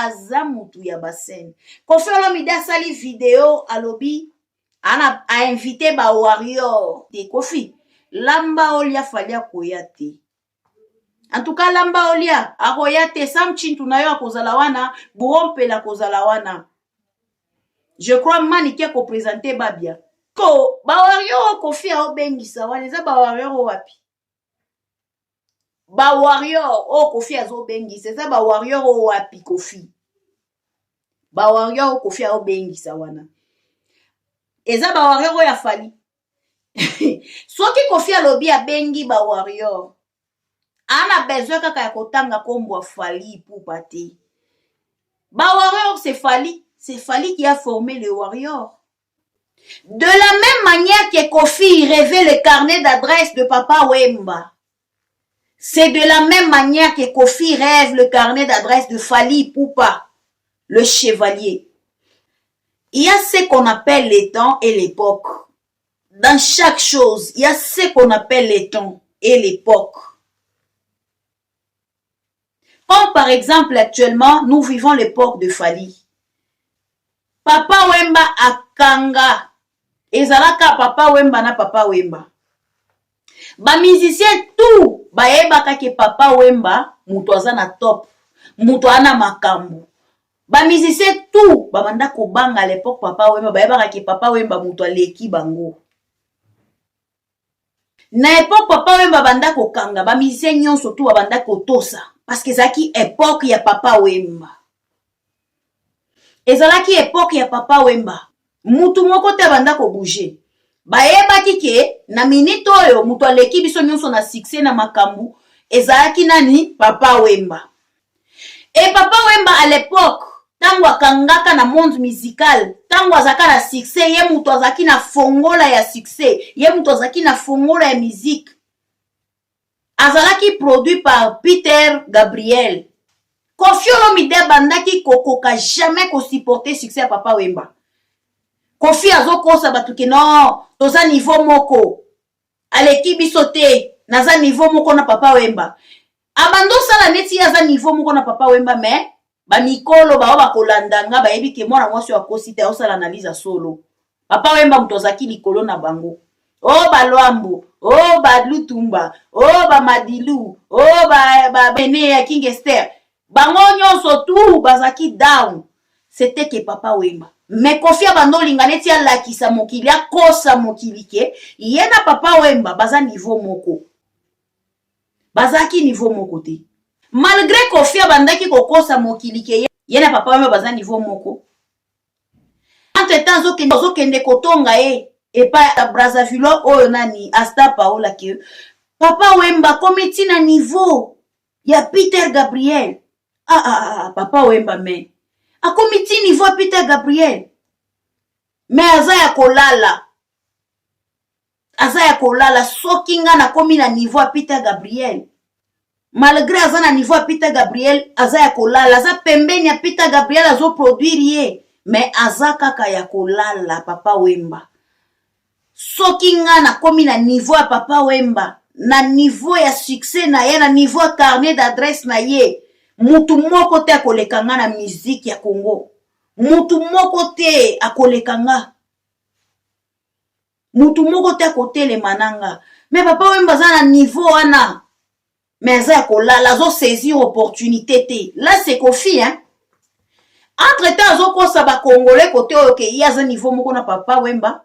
aza mutu ya basene. Kofi Olomide asali video alobi a invité ba warrior de Kofi. Lamba Olia falia koya te. En tout cas Lamba Olia akoya te sam chintu na yo akozala wana burompela kozala wana. Je crois manike ko présenter babia. Ko ba warrior Kofi a obengisa wana eza ba warrior wapi? Ba warrior o Kofi azo bengisa eza ba warrior wapi Kofi? Ba warrior Kofi a obengisa wana. Eza ba warrior ya fali. Soki Kofi alobi a bengi ba warrior. Ana besoin kaka ya kotanga kombo fali pour pate. Ba warrior c'est Fali qui a formé le warrior. De la même manière que Kofi rêvait le carnet d'adresse de Papa Wemba. C'est de la même manière que Kofi rêve le carnet d'adresse de Fali Poupa, le chevalier. Il y a ce qu'on appelle les temps et l'époque. Dans chaque chose, il y a ce qu'on appelle les temps et l'époque. Comme par exemple, actuellement, nous vivons l'époque de Fali. Papa Wemba akanga. Ezalaka Papa Wemba na Papa Wemba. Ba musicien tout bayebaka ke Papa Wemba mutu aza na top. Mutu ana makambo. Ba musicien tout babanda kobanga à l'époque Papa Wemba bayebaka ke Papa Wemba mutu aleki bango. Na époque Papa Wemba banda kokanga ba musicien nyonso tout babanda kotosa parce que zaki époque ya Papa Wemba. Ezalaki époque ya Papa Wemba. Mutu moko te banda ko bouger. Bayebaki ke na minute oyo mutu aleki biso nyonso na succès na makambu ezalaki nani Papa Wemba. Et Papa Wemba à l'époque tango akangaka na monde musical, tango azaka na succès, ye mutu azaki na fongola ya succès, ye mutu azaki na fongola ya musique. Azalaki produit par Peter Gabriel. Kofi Olomide bandaki kokoka jamais ko supporter succès à Papa Wemba. Kofi azo kosa batuke non, toza niveau moko. Aleki bisote, naza niveau moko na Papa Wemba. Abando sala neti aza niveau moko na Papa Wemba mais ba mikolo ba kolandanga ba yebi ke mwana mwasi wa kosi te osala analyse solo. Papa Wemba mutozaki likolo na bango. Oh ba Lwambo, oh ba Lutumba, oh ba Madilu, oh ba Bene ya King Esther. Bango nyonso tout bazaki down. C'était que Papa Wemba. Mais Kofi abando linganeti ya lakisa mokili ya kosa mokili ke yena Papa Wemba baza niveau moko. Bazaki niveau moko te. Malgré Kofi abandaki kokosa mokili ke yena Papa Wemba baza niveau moko. Entre temps zo kende kotonga et pas à Brazzaville oyo nani Asta Paola ke Papa Wemba komiti na niveau ya Peter Gabriel. Papa Wemba mais a komiti niveau Peter Gabriel. Mais aza ya kolala. Aza ya kolala soki nga na komi na niveau ya Peter Gabriel. Malgré aza na niveau ya Peter Gabriel, aza ya kolala. Aza pembeni ya Peter Gabriel azo produire ye. Mais aza kaka ya kolala Papa Wemba. Soki nga na komi na niveau ya Papa Wemba, na niveau ya succès na ye, na niveau ya carnet d'adresse na ye, mutu moko te akoleka nga na musique ya Congo. Mutu moko te akoleka nga. Mutu moko te akotelema mananga. Mais Papa Wemba za na niveau wana. Mais za kolala zo saisir opportunité te. Là c'est Kofi hein. Entre temps azo kosa ba congolais côté oke yaza niveau moko na Papa Wemba.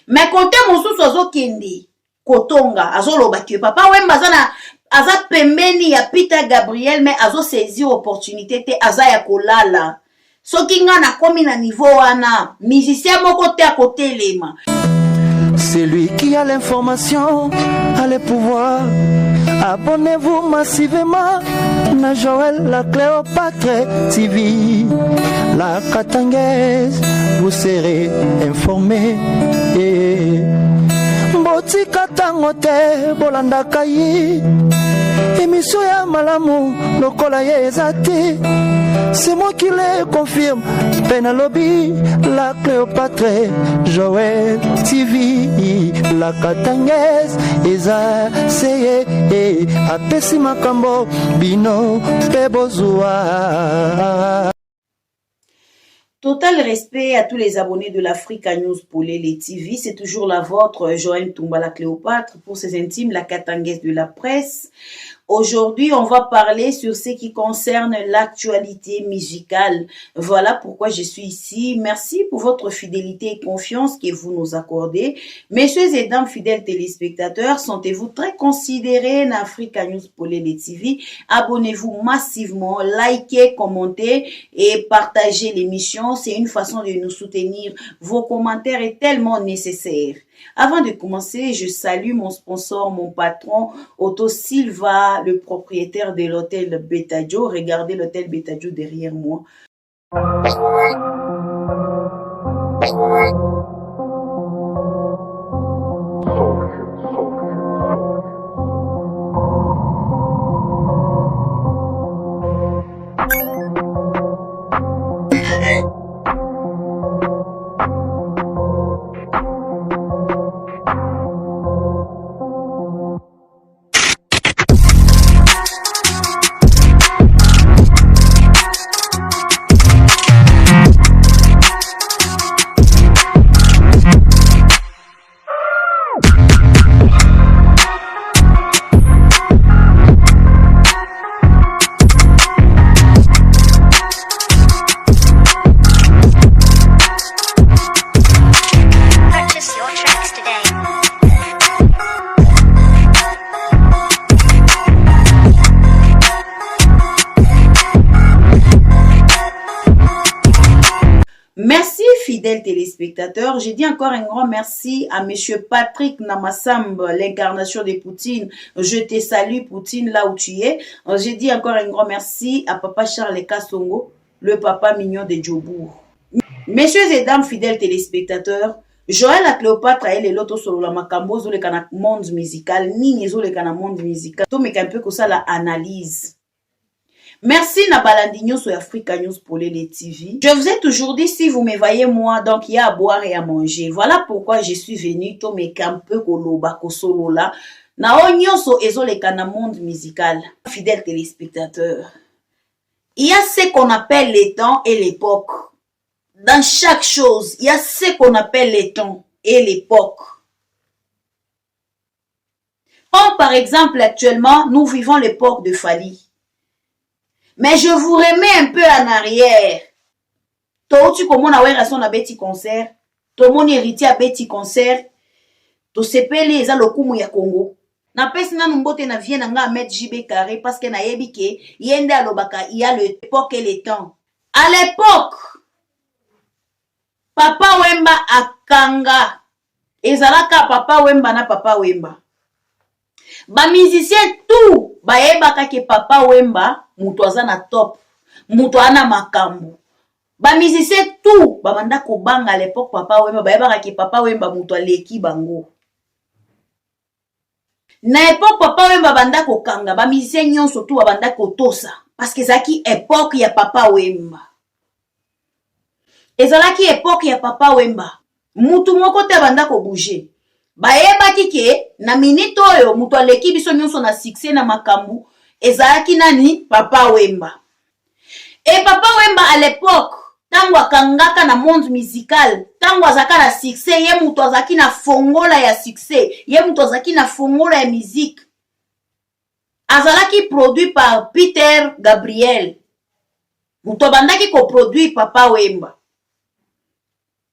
Mais côté mosusu azo kende kotonga azo loba ke Papa Wemba za na aza pembeni ya Peter Gabriel mais azo saisir opportunité te aza ya kolala. Soki nga na komi na niveau wana musicien moko te akotelema. C'est lui qui a l'information, a le pouvoir. Abonnez-vous massivement na Joël la Cléopâtre TV, la Katangaise, vous serez informés. Mboti katangote bolanda kayi, émission ya malamu lokola yezati. C'est moi qui le confirme, Penalobi, la Cléopâtre, Joël TV, la Katangaise, Eza, Seye, Apesi Makambo, Bino, Pebozua. Total respect à tous les abonnés de l'Africa News Polele TV. C'est toujours la vôtre, Joël Tumbala Cléopâtre, pour ses intimes, la catanguesse de la presse. Aujourd'hui, on va parler sur ce qui concerne l'actualité musicale. Voilà pourquoi je suis ici. Merci pour votre fidélité et confiance que vous nous accordez. Messieurs et dames fidèles téléspectateurs, sentez-vous très considérés dans Africa News Polele TV. Abonnez-vous massivement, likez, commentez et partagez l'émission. C'est une façon de nous soutenir. Vos commentaires est tellement nécessaire. Avant de commencer, je salue mon sponsor, mon patron, Otto Silva, le propriétaire de l'hôtel Betadio. Regardez l'hôtel Betadio derrière moi. Merci, fidèles téléspectateurs. J'ai dit encore un grand merci à Monsieur Patrick Namasamb, l'incarnation de Poutine. Je te salue, Poutine, là où tu es. J'ai dit encore un grand merci à Papa Charles Kassongo, le papa mignon de Djobour. Messieurs et dames fidèles téléspectateurs, Joël la Cléopâtre a les loto solo la makambo zo le kana monde musical, ni zo le kana monde musical. To me un peu que ça la analyse. Merci Nabalandinho sur Africa News Polele TV. Je vous ai toujours dit, si vous me voyez moi, donc il y a à boire et à manger. Voilà pourquoi je suis venu to me un peu koloba solo là. Na onyoso ezo le kana monde musical. Fidèles téléspectateurs, il y a ce qu'on appelle les temps et l'époque. Dans chaque chose, il y a ce qu'on appelle les temps et l'époque. Comme par exemple, actuellement, nous vivons l'époque de Fali. Mais je vous remets un peu en arrière. To tu comment na wera son abeti concert, to mon héritier abeti concert, to sepeli eza lokumu ya Congo. Na pesi na numbote na vie na nga mettre JB carré parce que na yebi ke yende alobaka il y a l'époque et le temps. À l'époque, Papa Wemba akanga. Ezalaka Papa Wemba na Papa Wemba. Ba musicien tout bayebaka ke Papa Wemba mutu aza na top, mutu ana makambo. Ba musicien tout babanda kobanga à l'époque Papa Wemba bayebaka ke Papa Wemba mutu aleki bango. Na époque Papa Wemba banda kokanga ba musicien nyonso tout babanda kotosa parce que zaki époque ya Papa Wemba. Ezalaki époque ya Papa Wemba. Mutu moko te banda ko bouger. Bayebaki ke na minute oyo mutu aleki biso nyonso na succès na makambu ezalaki nani Papa Wemba. Et Papa Wemba à l'époque tango akangaka na monde musical, tango azaka na succès, ye mutu azaki na fongola ya succès, ye mutu azaki na fongola ya musique. Azalaki produit par Peter Gabriel. Mutu abandaki ko produit Papa Wemba.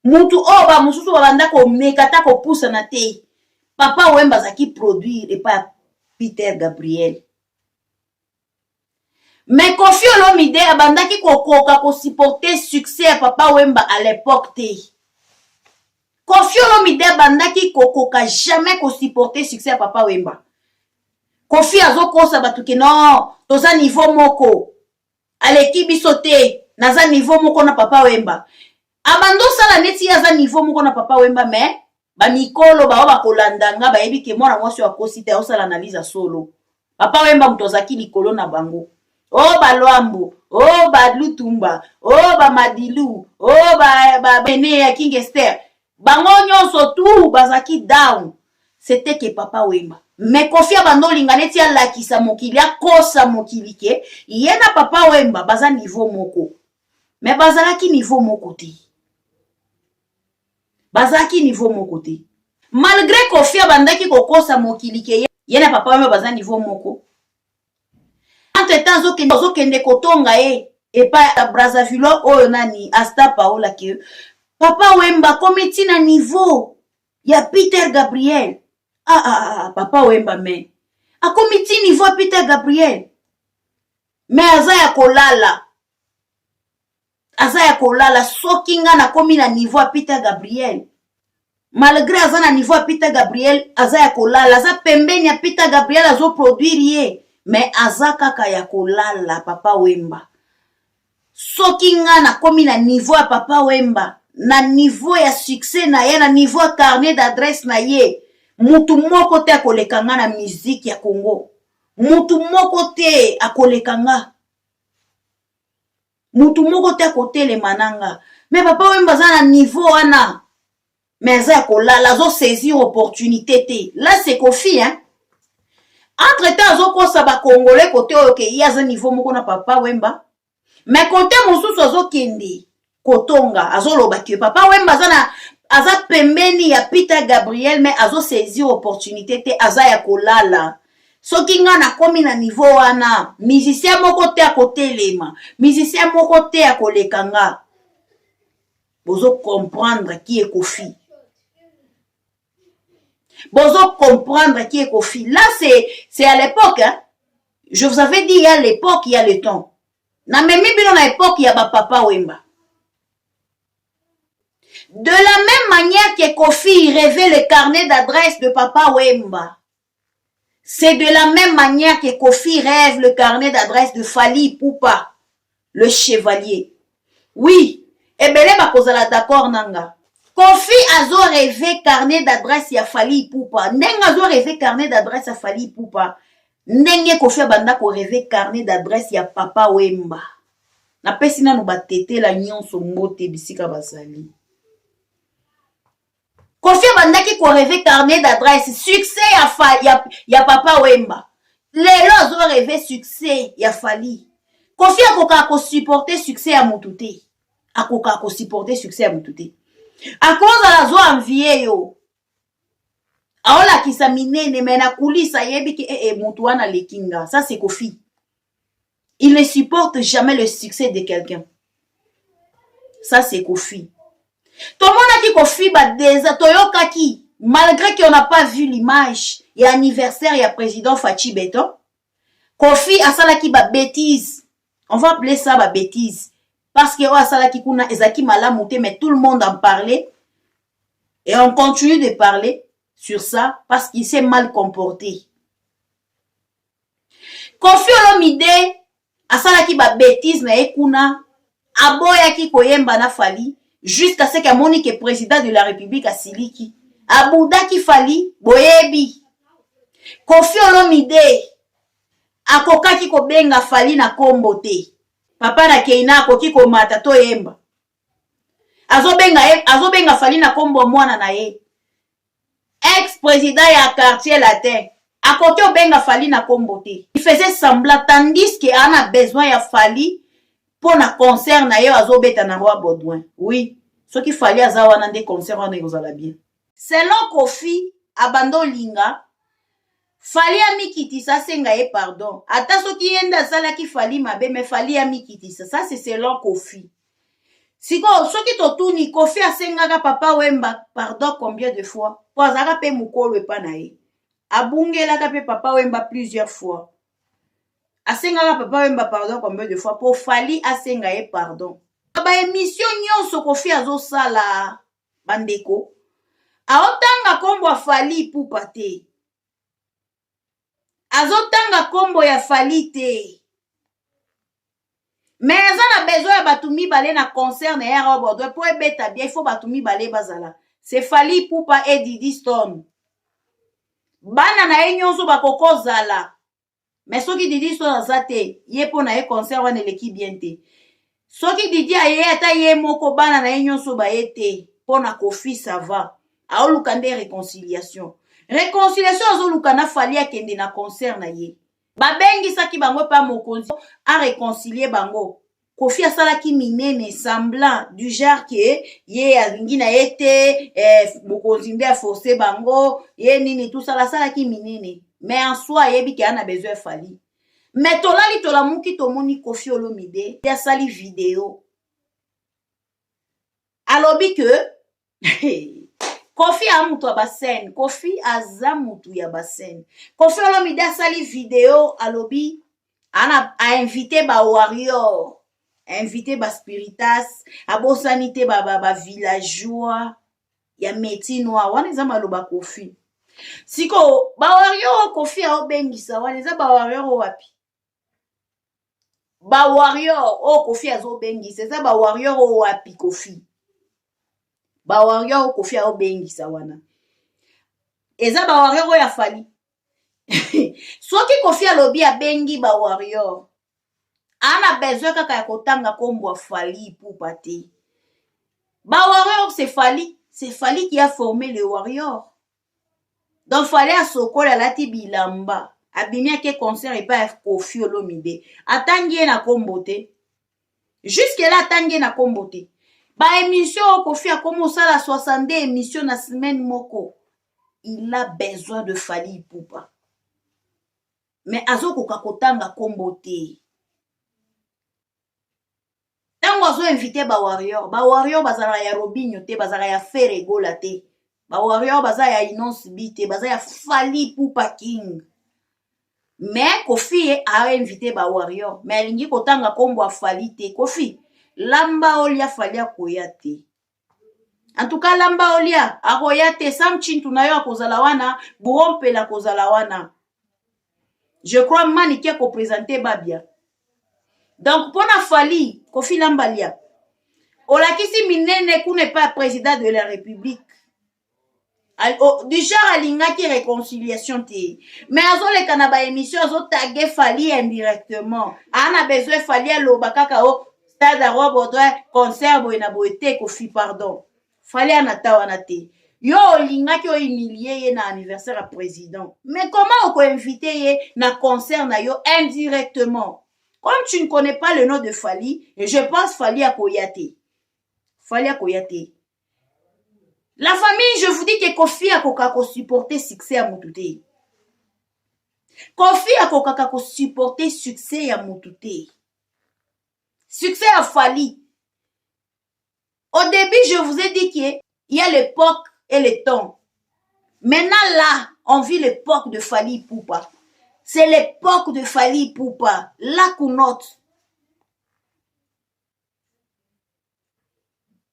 Mutu oba mususu babanda ko mekata ko poussa na te. Papa Wemba zaki produire et pas Peter Gabriel. Mais Koffi Olomide abandaki ko koka ko supporter succès à Papa Wemba à l'époque te. Koffi Olomide abandaki ko koka jamais ko supporter succès à Papa Wemba. Koffi azokosa batuke non, toza niveau moko. Aleki bisote, naza niveau moko na Papa Wemba. Abando sala neti aza niveau moko na Papa Wemba mais ba mikolo ba ba kolandanga ba yebi ke mwana mwasi wa kosita osala analyse solo. Papa Wemba mutozaki likolo na bango. Oh ba Loambo, oh ba Lutumba, oh ba Madilu, oh ba Bene ya King Esther. Bango nyonso tout bazaki down. C'était que Papa Wemba. Mais Koffi abando linga neti alakisa mokili akosa mokili ke yena Papa Wemba baza niveau moko. Mais bazalaki niveau mon côté. Bazalaki niveau mon côté. Malgré Kofi abandaki kokosa mokili ke yena papa wemba baza niveau moko. Entre temps ozokende kotonga et pas Brazzaville oyo nani Asta Paola ke papa wemba komiti na niveau ya Peter Gabriel. Papa wemba me. A komiti niveau ya Peter Gabriel. Mais aza ya kolala. Aza ya kolala soki nga na komi na niveau ya Peter Gabriel. Malgré aza na niveau ya Peter Gabriel, aza ya kolala, aza pembeni ya Peter Gabriel azo produire ye, mais aza kaka ya kolala papa wemba. Soki nga na komi na niveau ya papa wemba, na niveau ya succès na ye, na niveau ya carnet d'adresse na ye, mutu moko te akoleka nga na musique ya Congo. Mutu moko te akoleka nga. Mutu moko te akotelema nanga. Mais papa wemba aza na niveau wana. Mais ça kolala zo saisir opportunité te. Là c'est Kofi hein. Entre temps zo ko saba congolais côté oyo ke yaza niveau moko na papa wemba. Mais côté mosusu zo kende kotonga azoloba ke papa wemba aza pembeni ya Peter Gabriel mais azo saisir opportunité te aza ya kolala. Soki nga na komi na niveau wana musicien moko te akotelema, musicien moko te akoleka nga. Bozo comprendre qui est Kofi. Bozo comprendre qui est Kofi. Là, c'est à l'époque. Hein? Je vous avais dit, il y a l'époque, il y a le temps. Na même à l'époque, il y a papa Wemba. De la même manière que Kofi rêvait le carnet d'adresse de papa Wemba. C'est de la même manière que Kofi rêve le carnet d'adresse de Fally Ipupa, le chevalier. Oui, et bien là, bakozala d'accord nanga. Kofi azo rêvé carnet d'adresse ya Fally Ipupa. Ndenge azo rêvé carnet d'adresse ya Fally Ipupa. Ndenge Kofi abanda ko rêvé carnet d'adresse ya papa Wemba. Na pesi na no batete la nyonso mbote bisika basali. Kofi abanda ki ko rêvé carnet d'adresse succès ya papa Wemba. Lelo azo rêvé succès ya Fally. Kofi akoka ko supporter succès ya mutute. Akoka ko supporter succès ya mutute. A cause la zo envier yo. Aola kisa minene mena kulisa yebi ki mutu wana lekinga. Ça c'est Kofi. Il ne supporte jamais le succès de quelqu'un. Ça c'est Kofi. Tout le monde a qui Kofi ba déjà toyoka ki malgré qu'on n'a pas vu l'image et l'anniversaire et le président Fachi Beton. Kofi a sala ki ba bêtise. On va appeler ça ba bêtise. Parce que asala ki kuna ezaki malamuté, mais tout le monde en parlait. Et on continue de parler sur ça parce qu'il s'est mal comporté. Kofi Olomide asala ki ba bêtise na ekuna aboya ki koyemba na Fally jusqu'à ce que Monique président de la République asiliki. Abouda ki Fally boyebi. Kofi Olomide akoka ki kobenga Fally na kombo te. Papa na keina akoki komata to yemba. Azobenga Fally na kombo mwana na ye. Ex-président ya quartier latin. Akoki obenga Fally na kombo te. Il faisait semblant tandis que ana besoin ya Fally pour na concert na ye azobeta na roi Baudouin. Oui, ce qui Fally azawana nde concert wana ezala bien. Selon Kofi abando linga Fally amikitisa senga ye pardon. Ata soki yenda sala ki Fally mabe me Fally amikitisa. Ça c'est selon Kofi. Siko soki totuni Kofi asengaka papa Wemba pardon combien de fois? Po azaka pe mukolo epa na ye. Abungelaka pe papa Wemba plusieurs fois. Asengaka papa Wemba pardon combien de fois? Po Fally asenga ye pardon. Ba émission nyonso Kofi azo sala bandeko. Aotanga kombo a Fally Ipupa te. Azotanga kombo ya Fally te. Mais aza na besoin ya batu mibale na concert na ya Bordeaux po ebeta bien il faut batu mibale bazala. C'est Fally Ipupa et Didi Stone. Bana na ye nyonso bakoko zala. Mais soki Didi Stone azate ye po na ye concert wana eleki bien te. Soki Didi aye ata ye moko bana na ye nyonso ba ye te. Po na Kofi ça va. Aoluka nde réconciliation. Réconciliation azoluka na Fally akende na concert na ye. Babengi saki bango pa mokonzi a réconcilier bango. Kofi asalaki minene semblant du genre que ye alingi na ete bokonzi nde forcé bango ye nini tout ça la salaki minene mais en soi yebi ke ana besoin fali mais tolali tolamuki tomoni Koffi Olomide asali vidéo alobi que Koffi a mutu ya basene Koffi aza mutu ya basene Koffi Olomide asali vidéo alobi a invité ba warrior invité ba spiritas abosani te ba villageois ya Métis Noir wana eza maloba Koffi siko ba warrior Koffi aobengisa wana eza ba warrior wapi ba warrior Koffi azobengisa eza ba warrior wapi Koffi ba warrior Koffi aobengisa wana eza ba warrior ya fali soki Koffi alobi abengi ba warrior ana besoin kaka ya kotanga kombo Fally Ipupa te. Ba warrior c'est Fally qui a formé le warrior. Donc Fally a sokola lati bilamba. Abimi ake concert et pas Koffi Olomide. Atangi na kombo te. Jusque là atangi na kombo te. Ba émission Koffi a commencé à 62 émissions na semaine moko. Il a besoin de Fally Ipupa. Mais azoko kakotanga kombo te. Tango azo invité ba warrior bazala ya Robinho te bazala ya Ferregola te ba warrior bazala ya Inonce B te bazala ya Fally Ipupa King mais Koffi a invité ba warrior mais alingi kotanga kombo a Fally te Koffi lamba olia Fally akoya te en tout cas lamba olia akoya te Sam Chintu na yo akozala wana Burompela kozala wana je crois mani ki ko présenter babia. Donc, pour la Fally, Koffi Lambalia, olakisi minene kou n'est pas président de la République. Du genre alingaki réconciliation te. Mais azo le kanaba émission azo tagué Fally indirectement. Ana besoin Fally aloba kaka o stade à Robodouin concert boena boete Koffi pardon. Fally anata wana te. Yo olingaki o humilier ye na anniversaire à président. Mais comment on peut inviter ye na concert na yo indirectement? Comme tu ne connais pas le nom de Fally, je pense Fally à Koyate. Fally à Koyate. La famille, je vous dis que Koffi a kokako supporter succès à Moutouté. Koffi a kokako supporter succès à Moutouté. Succès à Fally. Au début, je vous ai dit qu'il y a l'époque et le temps. Maintenant là, on vit l'époque de Fally Ipupa. C'est l'époque de Fally Ipupa. La kunote.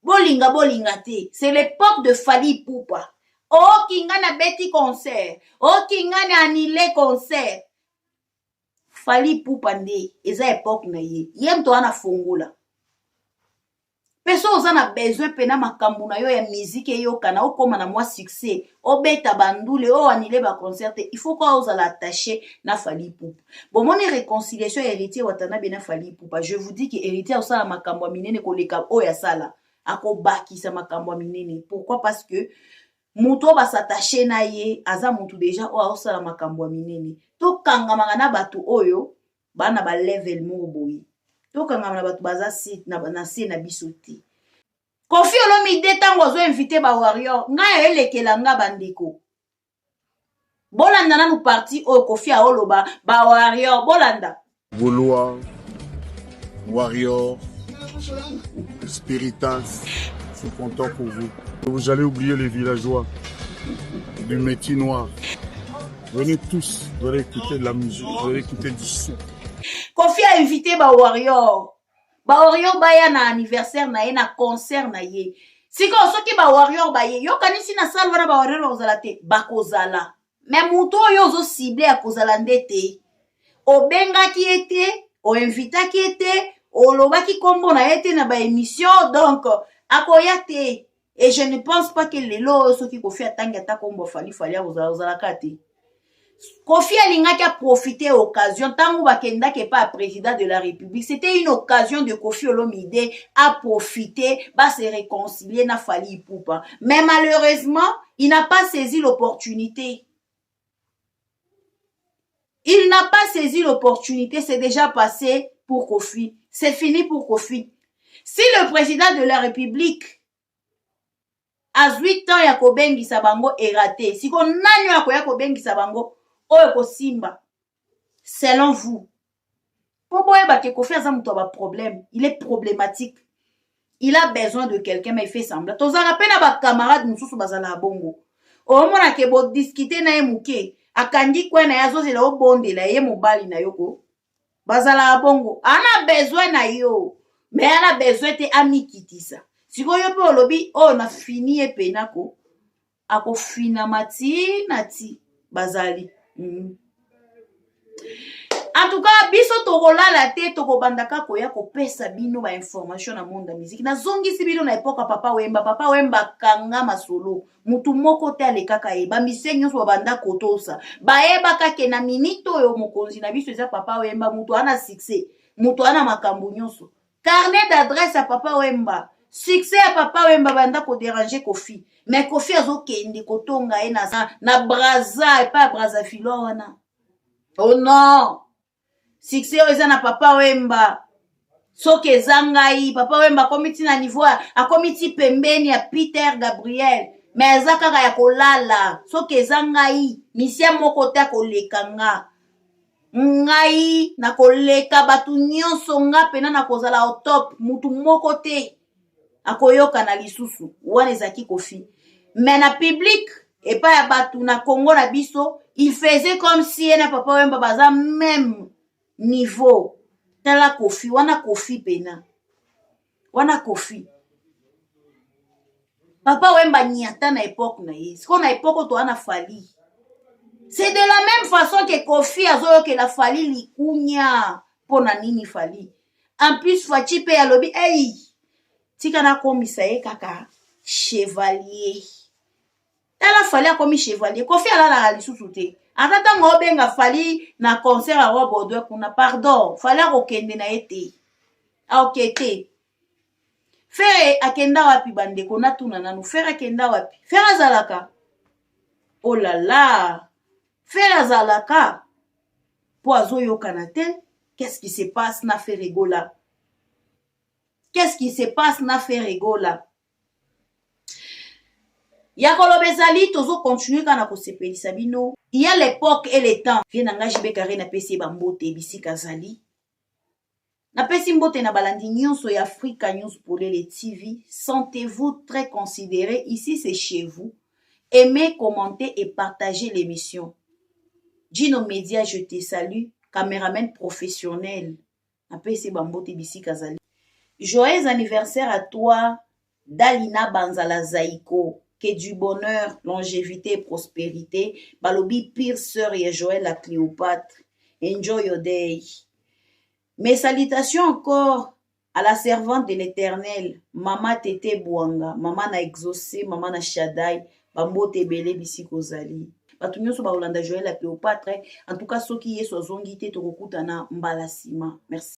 Bolinga te. C'est l'époque de Fally Ipupa. Oh, kinga na beti concert. Oh, kinga na annulé concert. Fally Ipupa nde. Eza époque na ye. Yem to ana fongola. Peso ozana besoin pena makambu na yo ya musique yo kana okoma na moi succès obeta bandule o anile ba concert il faut quoi ozala attaché na Fally Ipupa bon mon réconciliation héritier watana bena Fally Ipupa je vous dis que héritier osala makambu minene koleka o ya sala akobaki sa makambu minene pourquoi parce que muto ba s'attacher na ye aza mutu déjà o osala makambu minene to kangama na batu oyo bana ba level mo boyi tokanga na batu baza site na se na bisoti Koffi Olomide tango zo invité ba warrior nga elekela nga bandeko bolanda na nous parti o Koffi a oloba ba warrior bolanda Gaulois warrior spiritas je suis content pour vous. Vous allez oublier les villageois du Métis Noir. Venez tous, vous allez écouter de la musique, vous allez écouter du son. Koffi a invité ba warrior baya na anniversaire na ye na concert na ye siko soki ba warrior baye yo kanisi na salle wana ba warrior kozala te bakozala mais muto oyo ozo cible ya kozala ndete obengaki ete o invitaki ete olobaki kombo na ete na ba émission donc akoya te et je ne pense pas que lelo soki Koffi atangi ata kombo Fally ozala kate Koffi alingaki a profité occasion tango bakenda ke pas président de la République c'était une occasion de Koffi Olomide à profiter ba se réconcilier na Fally Ipupa mais malheureusement il n'a pas saisi l'opportunité c'est déjà passé pour Koffi c'est fini pour Kofi. Si le président de la République a 8 ans ya kobengisa bango erate, si ko nani ya kobengisa bango oyo kosimba, selon vous, pour boyeba ke Kofi aza muto ba problème, il est problématique. Il a besoin de quelqu'un, mais il fait semblant. Tozala pe na ba camarade mususu bazala bongo. Omona ke bo discuter na ye muke, akandi kwa na yazo zela obondela ye mobali na yoko. Bazala bongo. Ana besoin na yo, mais ana besoin te amikitisa. Sikoyo pe olobi o na fini e penako. Ako fina mati nati bazali. En tout cas, biso tokolala te tokobandaka koya kopesa bino ba information na monde ya musique. Na zongisi bino na epoka Papa Wemba. Papa Wemba kanga masolo. Mutu moko te alekaka ye. Ba miseng nyonso babanda kotosa. Bayebaka ke na minito yo mokonzi na biso eza Papa Wemba. Mutu ana succès. Mutu ana makambo nyonso. Carnet d'adresse à Papa Wemba. Succès à Papa Wemba banda ko déranger Kofi. Mais Kofi azokende kotonga ye na Braza et pas Braza filo wana. Oh non! Succès eza na Papa Wemba. Soki ezangai, Papa Wemba komiti na niveau, akomiti pembeni ya Peter Gabriel. Mais eza kaka ya kolala. Soki ezangai, misia moko te koleka nga. Ngai na koleka batu nyonso nga pena na kozala au top. Mutu moko te akoyoka na lisusu. Wana ezaki Kofi. Mais na public, et pas ya batu na Congo na biso, il faisait comme si na Papa Wemba baza même niveau. Tala Kofi, wana Kofi pena. Wana Kofi. Papa Wemba niata na époque na ye. Siko na époque to wana Fali. C'est de la même façon que Kofi azoyo que la Fali likunya. Pona nini Fali. En plus Fachi pe ya lobi, hey, tika na komisa ye kaka chevalier. Tala Fali a komi chevalier. Kofi ala la lisusu te. Atata ngobenga Fali na concert à Roi Baudouin kuna pardon. Fali akokende na ete. Aokete. Fere akenda wapi bandeko na tuna nanu. Fere akenda wapi. Fere azalaka. Oh là là. Fere azalaka. Po azo yokana te. Qu'est-ce qui se passe na Ferregola? Qu'est-ce qui se passe na Ferregola? Yakolo bezali tozo continuer kana ko sepelisa bino. Il y a l'époque et le temps. Vie nanga jibe kare na pesi bambote bisika zali. Na pesi mbote na balandi nyonso ya Africa News pour les TV. Sentez-vous très considéré. Ici c'est chez vous. Aimez, commentez et partagez l'émission. Gino Media, je te salue. Caméraman professionnel. Na pesi bambote bisika zali. Joyeux anniversaire à toi, Dalina Banzala Zaiko. Que du bonheur, longévité et prospérité. Balobi pire sœur et Joël la Cléopâtre. Enjoy your day. Mes salutations encore à la servante de l'Éternel, Mama Tete Bouanga, Mama na exaucé, Mama na Shaddai, Bambo Tebele Bisiko Zali. Batu nyonso ba Olanda Joël la Cléopâtre. En tout cas, soki yeso zongi te tokokutana mbala sima. Merci.